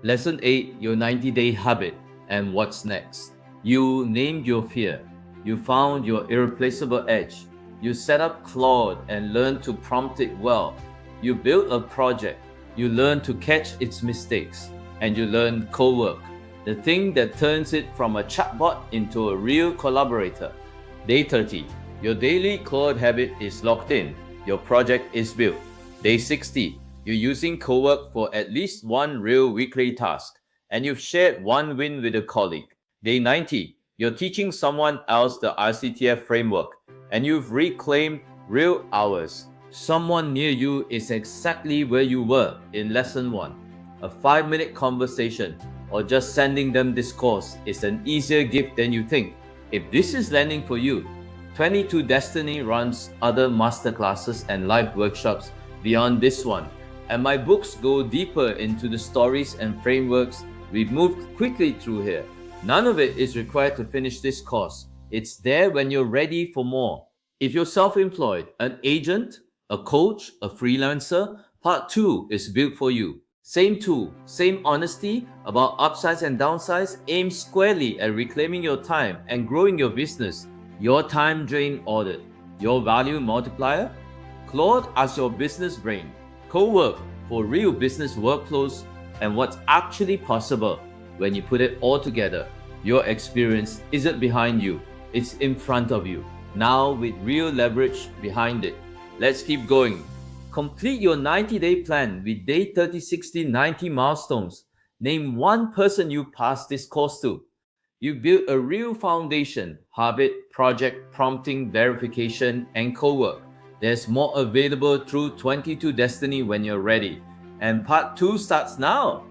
Lesson 8, your 90-day habit and what's next. You named your fear. You found your irreplaceable edge. You set up Claude and learned to prompt it well. You built a project. You learned to catch its mistakes. And you learned Cowork, the thing that turns it from a chatbot into a real collaborator. Day 30, your daily Claude habit is locked in. Your project is built. Day 60, you're using Cowork for at least one real weekly task, and you've shared one win with a colleague. Day 90, you're teaching someone else the RCTF framework, and you've reclaimed real hours. Someone near you is exactly where you were in lesson 1. A 5-minute conversation or just sending them this course is an easier gift than you think. If this is landing for you, 22 Destiny runs other masterclasses and live workshops beyond this one, and my books go deeper into the stories and frameworks we've moved quickly through here. None of it is required to finish this course. It's there when you're ready for more. If you're self-employed, an agent, a coach, a freelancer, part 2 is built for you. Same tool, same honesty about upsides and downsides, aimed squarely at reclaiming your time and growing your business. Your time drain audit, your value multiplier. Claude as your business brain. Cowork for real business workflows and what's actually possible when you put it all together. Your experience isn't behind you, it's in front of you, now with real leverage behind it. Let's keep going. Complete your 90-day plan with day 30, 60, 90 milestones. Name one person you pass this course to. You build a real foundation, habit, project, prompting, verification, and Cowork. There's more available through 22 Destiny when you're ready. And part 2 starts now.